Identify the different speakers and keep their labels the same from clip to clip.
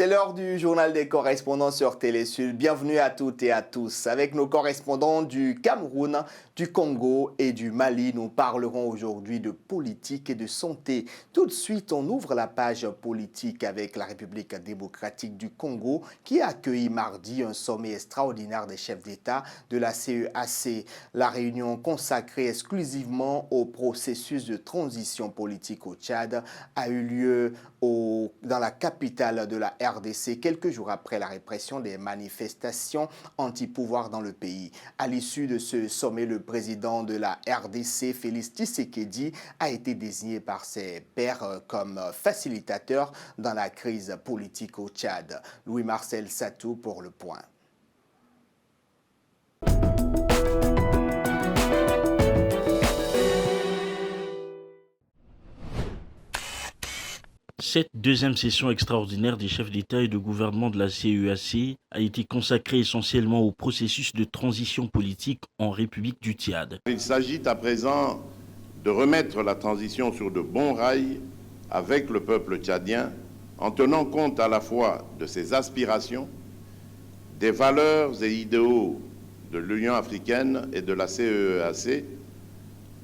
Speaker 1: C'est l'heure du journal des correspondants sur Télésud. Bienvenue à toutes et à tous. Avec nos correspondants du Cameroun, du Congo et du Mali, nous parlerons aujourd'hui de politique et de santé. Tout de suite, on ouvre la page politique avec la République démocratique du Congo qui a accueilli mardi un sommet extraordinaire des chefs d'État de la CEAC. La réunion consacrée exclusivement au processus de transition politique au Tchad a eu lieu dans la capitale de la RDC, quelques jours après la répression des manifestations anti-pouvoir dans le pays. À l'issue de ce sommet, le président de la RDC, Félix Tshisekedi, a été désigné par ses pairs comme facilitateur dans la crise politique au Tchad. Louis-Marcel Satou pour le point.
Speaker 2: Cette deuxième session extraordinaire des chefs d'État et de gouvernement de la CEAC a été consacrée essentiellement au processus de transition politique en République du Tchad.
Speaker 3: Il s'agit à présent de remettre la transition sur de bons rails avec le peuple tchadien en tenant compte à la fois de ses aspirations, des valeurs et idéaux de l'Union africaine et de la CEAC,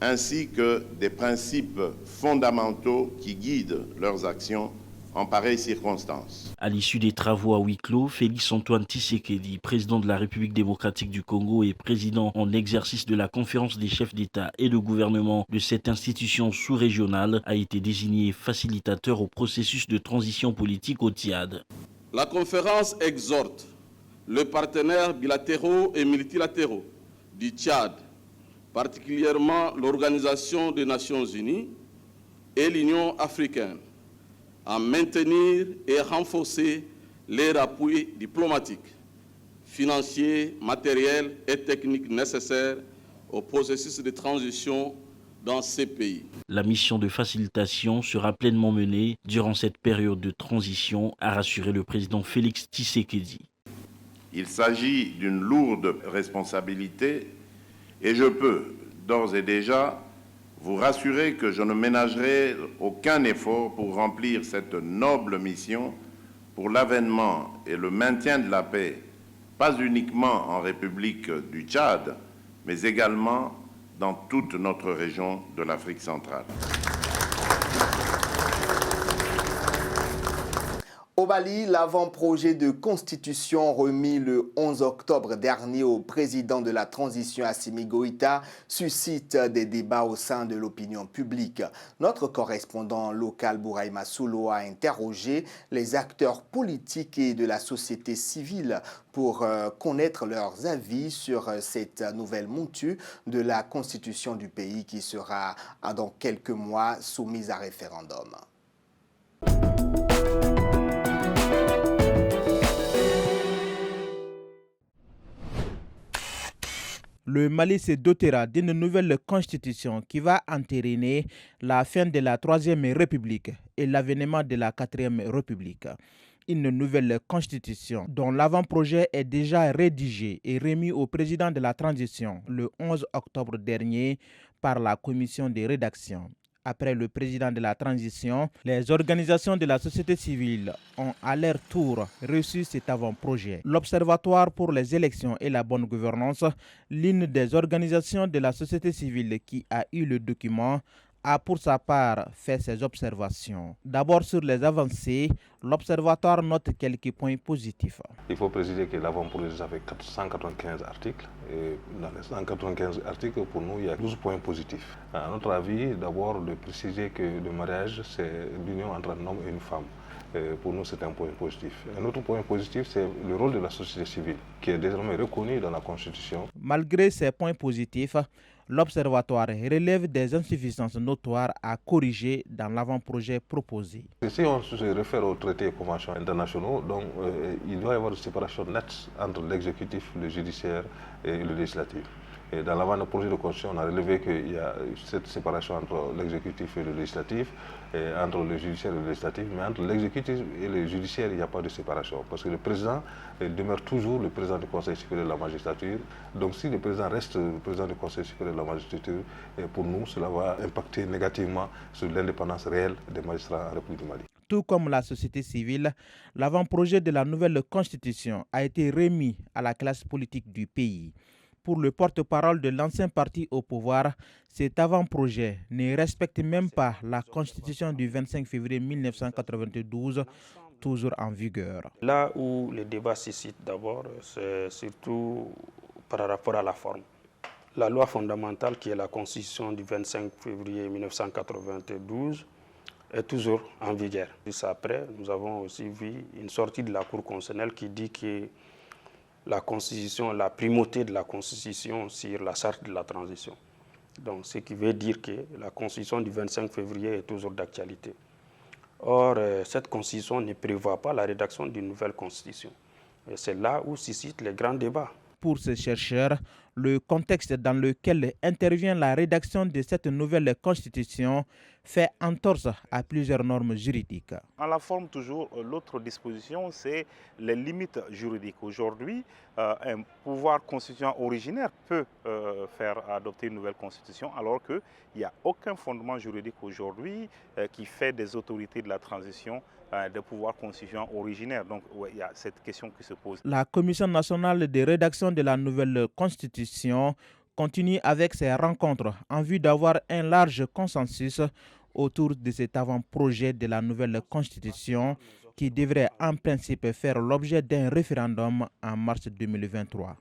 Speaker 3: ainsi que des principes fondamentaux qui guident leurs actions en pareilles circonstances.
Speaker 2: À l'issue des travaux à huis clos, Félix-Antoine Tshisekedi, président de la République démocratique du Congo et président en exercice de la conférence des chefs d'État et de gouvernement de cette institution sous-régionale, a été désigné facilitateur au processus de transition politique au Tchad.
Speaker 4: La conférence exhorte les partenaires bilatéraux et multilatéraux du Tchad, particulièrement l'Organisation des Nations Unies et l'Union africaine, à maintenir et renforcer leur appui diplomatique, financier, matériel et technique nécessaires au processus de transition dans ces pays.
Speaker 2: La mission de facilitation sera pleinement menée durant cette période de transition, a rassuré le président Félix Tshisekedi.
Speaker 3: Il s'agit d'une lourde responsabilité et je peux d'ores et déjà vous rassurer que je ne ménagerai aucun effort pour remplir cette noble mission pour l'avènement et le maintien de la paix, pas uniquement en République du Tchad, mais également dans toute notre région de l'Afrique centrale.
Speaker 1: Au Mali, l'avant-projet de constitution remis le 11 octobre dernier au président de la transition Assimi Goïta suscite des débats au sein de l'opinion publique. Notre correspondant local Bouraïma Soulo a interrogé les acteurs politiques et de la société civile pour connaître leurs avis sur cette nouvelle mouture de la constitution du pays qui sera dans quelques mois soumise à référendum.
Speaker 5: Le Mali se dotera d'une nouvelle constitution qui va entériner la fin de la Troisième République et l'avènement de la Quatrième République. Une nouvelle constitution dont l'avant-projet est déjà rédigé et remis au président de la transition le 11 octobre dernier par la commission de rédaction. Après le président de la transition, les organisations de la société civile ont à leur tour reçu cet avant-projet. L'Observatoire pour les élections et la bonne gouvernance, l'une des organisations de la société civile qui a eu le document, a pour sa part fait ses observations. D'abord sur les avancées, l'Observatoire note quelques points positifs.
Speaker 6: Il faut préciser que l'avant-projet avait 195 articles et dans les 195 articles, pour nous, il y a 12 points positifs. À notre avis, d'abord de préciser que le mariage, c'est l'union entre un homme et une femme. Pour nous, c'est un point positif. Un autre point positif, c'est le rôle de la société civile, qui est désormais reconnu dans la Constitution. Malgré ces points positifs, l'Observatoire relève des insuffisances notoires à corriger dans l'avant-projet proposé. Si on se réfère aux traités et conventions internationaux, donc, il doit y avoir une séparation nette entre l'exécutif, le judiciaire et le législatif. Et dans l'avant-projet de constitution, on a relevé qu'il y a cette séparation entre l'exécutif et le législatif, et entre le judiciaire et le législatif, mais entre l'exécutif et le judiciaire, il n'y a pas de séparation. Parce que le président demeure toujours le président du Conseil supérieur de la magistrature. Donc si le président reste le président du Conseil supérieur de la magistrature, pour nous, cela va impacter négativement sur l'indépendance réelle des magistrats en République du Mali.
Speaker 5: Tout comme la société civile, l'avant-projet de la nouvelle constitution a été remis à la classe politique du pays. Pour le porte-parole de l'ancien parti au pouvoir, cet avant-projet ne respecte même pas la constitution du 25 février 1992, toujours en vigueur.
Speaker 7: Là où le débat se situe d'abord, c'est surtout par rapport à la forme. La loi fondamentale, qui est la constitution du 25 février 1992, est toujours en vigueur. Juste après, nous avons aussi vu une sortie de la Cour constitutionnelle qui dit que la Constitution, la primauté de la Constitution sur la charte de la transition. Donc, ce qui veut dire que la Constitution du 25 février est toujours d'actualité. Or, cette Constitution ne prévoit pas la rédaction d'une nouvelle Constitution. Et c'est là où se situent les grands débats.
Speaker 5: Pour ces chercheurs, le contexte dans lequel intervient la rédaction de cette nouvelle constitution fait entorse à plusieurs normes juridiques.
Speaker 8: En la forme, toujours, l'autre disposition, c'est les limites juridiques. Aujourd'hui, un pouvoir constituant originaire peut faire adopter une nouvelle constitution, alors qu'il n'y a aucun fondement juridique aujourd'hui qui fait des autorités de la transition des pouvoirs constituants originaires. Donc, ouais, il y a cette question qui se pose.
Speaker 5: La Commission nationale de rédaction de la nouvelle constitution continue avec ses rencontres en vue d'avoir un large consensus autour de cet avant-projet de la nouvelle constitution qui devrait en principe faire l'objet d'un référendum en mars 2023.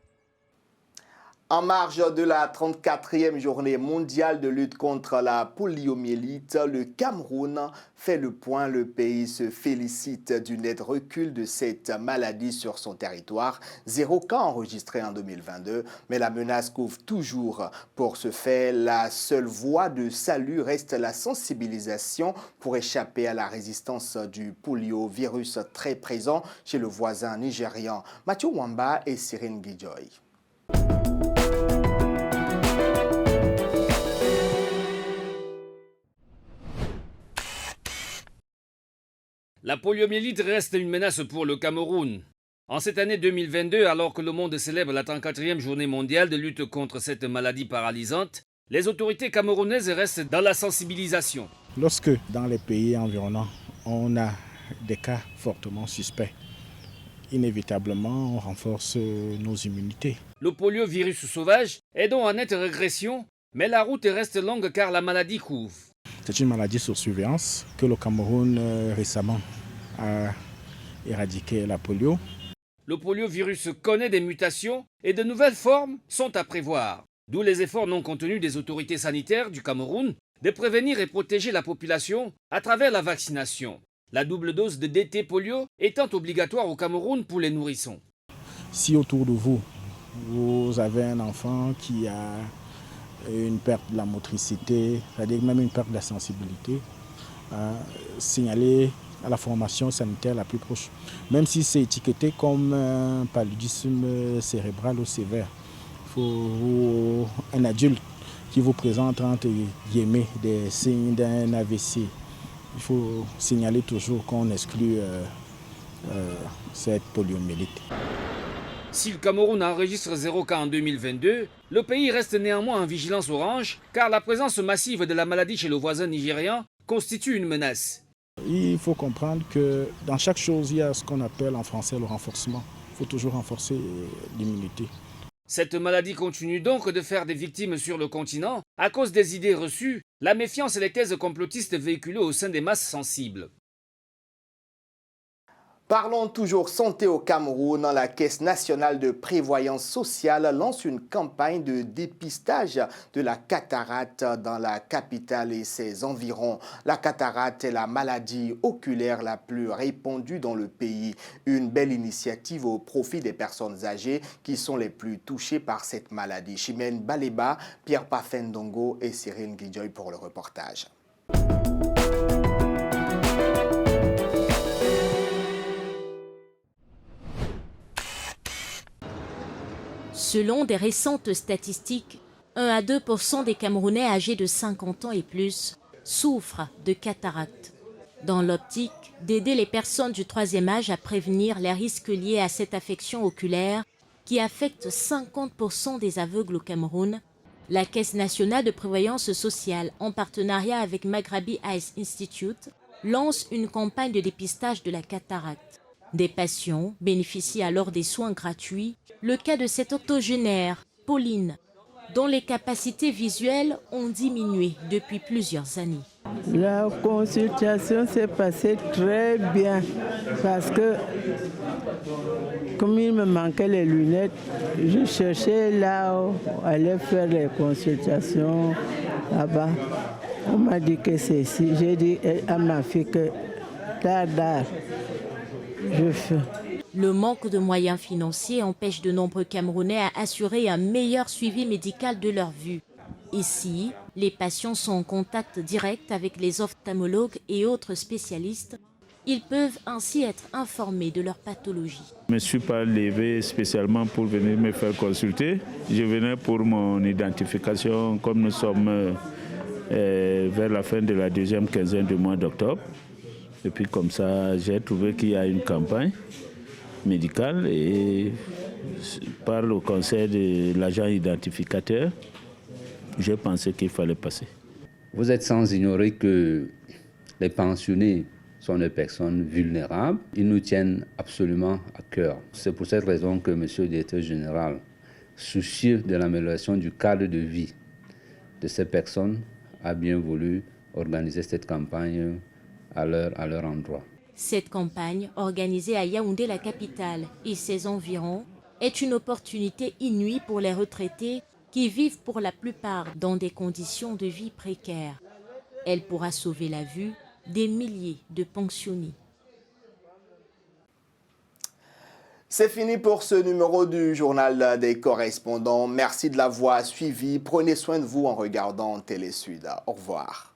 Speaker 1: En marge de la 34e journée mondiale de lutte contre la poliomyélite, le Cameroun fait le point. Le pays se félicite du net recul de cette maladie sur son territoire. 0 cas enregistrés en 2022, mais la menace couvre toujours. Pour ce fait, la seule voie de salut reste la sensibilisation pour échapper à la résistance du poliovirus très présent chez le voisin nigérian. Mathieu Wamba et Cyril Guidjoy.
Speaker 9: La poliomyélite reste une menace pour le Cameroun. En cette année 2022, alors que le monde célèbre la 34e journée mondiale de lutte contre cette maladie paralysante, les autorités camerounaises restent dans la sensibilisation.
Speaker 10: Lorsque dans les pays environnants, on a des cas fortement suspects, inévitablement, on renforce nos immunités.
Speaker 9: Le poliovirus sauvage est donc en nette régression, mais la route reste longue car la maladie couvre.
Speaker 10: C'est une maladie sous surveillance que le Cameroun récemment a éradiqué la polio.
Speaker 9: Le poliovirus connaît des mutations et de nouvelles formes sont à prévoir. D'où les efforts non contenus des autorités sanitaires du Cameroun de prévenir et protéger la population à travers la vaccination. La double dose de DT polio étant obligatoire au Cameroun pour les nourrissons.
Speaker 10: Si autour de vous, vous avez un enfant qui a une perte de la motricité, c'est-à-dire même une perte de la sensibilité, signaler à la formation sanitaire la plus proche. Même si c'est étiqueté comme un paludisme cérébral ou sévère, il faut un adulte qui vous présente entre guillemets des signes d'un AVC. Il faut signaler toujours qu'on exclut cette poliomyélite.
Speaker 9: Si le Cameroun enregistre 0 cas en 2022, le pays reste néanmoins en vigilance orange car la présence massive de la maladie chez le voisin nigérian constitue une menace.
Speaker 10: Il faut comprendre que dans chaque chose, il y a ce qu'on appelle en français le renforcement. Il faut toujours renforcer l'immunité.
Speaker 9: Cette maladie continue donc de faire des victimes sur le continent à cause des idées reçues, la méfiance et les thèses complotistes véhiculées au sein des masses sensibles.
Speaker 1: Parlons toujours santé au Cameroun. La Caisse nationale de prévoyance sociale lance une campagne de dépistage de la cataracte dans la capitale et ses environs. La cataracte est la maladie oculaire la plus répandue dans le pays. Une belle initiative au profit des personnes âgées qui sont les plus touchées par cette maladie. Chimène Baleba, Pierre Pafendongo et Cyril Guidjoy pour le reportage.
Speaker 11: Selon des récentes statistiques, 1 à 2% des Camerounais âgés de 50 ans et plus souffrent de cataracte. Dans l'optique d'aider les personnes du troisième âge à prévenir les risques liés à cette affection oculaire qui affecte 50% des aveugles au Cameroun, la Caisse nationale de prévoyance sociale, en partenariat avec Maghrabi Eyes Institute, lance une campagne de dépistage de la cataracte. Des patients bénéficient alors des soins gratuits. Le cas de cette octogénaire, Pauline, dont les capacités visuelles ont diminué depuis plusieurs années.
Speaker 12: La consultation s'est passée très bien parce que comme il me manquait les lunettes, je cherchais là où aller faire les consultations là-bas. On m'a dit que c'est ici. J'ai dit à ma fille que tard, je fais.
Speaker 11: Le manque de moyens financiers empêche de nombreux Camerounais à assurer un meilleur suivi médical de leur vue. Ici, les patients sont en contact direct avec les ophtalmologues et autres spécialistes. Ils peuvent ainsi être informés de leur pathologie.
Speaker 13: Je ne me suis pas levé spécialement pour venir me faire consulter. Je venais pour mon identification comme nous sommes vers la fin de la deuxième quinzaine du mois d'octobre. Et puis comme ça, j'ai trouvé qu'il y a une campagne médicale et par le conseil de l'agent identificateur, j'ai pensé qu'il fallait passer.
Speaker 14: Vous êtes sans ignorer que les pensionnés sont des personnes vulnérables. Ils nous tiennent absolument à cœur. C'est pour cette raison que M. le directeur général, soucieux de l'amélioration du cadre de vie de ces personnes, a bien voulu organiser cette campagne à leur endroit.
Speaker 11: Cette campagne, organisée à Yaoundé, la capitale, et ses environs, est une opportunité inouïe pour les retraités qui vivent pour la plupart dans des conditions de vie précaires. Elle pourra sauver la vue des milliers de pensionnés.
Speaker 1: C'est fini pour ce numéro du Journal des correspondants. Merci de l'avoir suivi. Prenez soin de vous en regardant Télé Sud. Au revoir.